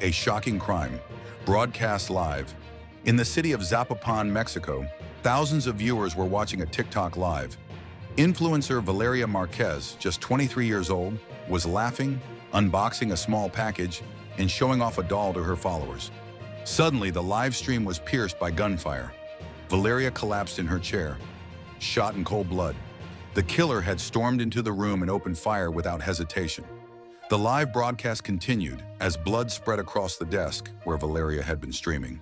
A shocking crime, broadcast live. In the city of Zapopan, Mexico, thousands of viewers were watching a TikTok live. Influencer Valeria Marquez, just 23 years old, was laughing, unboxing a small package, and showing off a doll to her followers. Suddenly, the live stream was pierced by gunfire. Valeria collapsed in her chair, shot in cold blood. The killer had stormed into the room and opened fire without hesitation. The live broadcast continued as blood spread across the desk where Valeria had been streaming.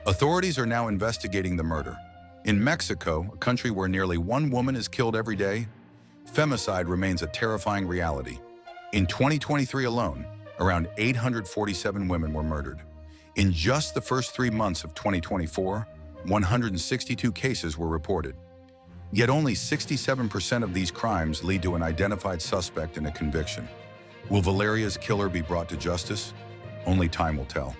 Authorities are now investigating the murder. In Mexico, a country where nearly one woman is killed every day, femicide remains a terrifying reality. In 2023 alone, around 847 women were murdered. In just the first 3 months of 2024, 162 cases were reported. Yet only 67% of these crimes lead to an identified suspect and a conviction. Will Valeria's killer be brought to justice? Only time will tell.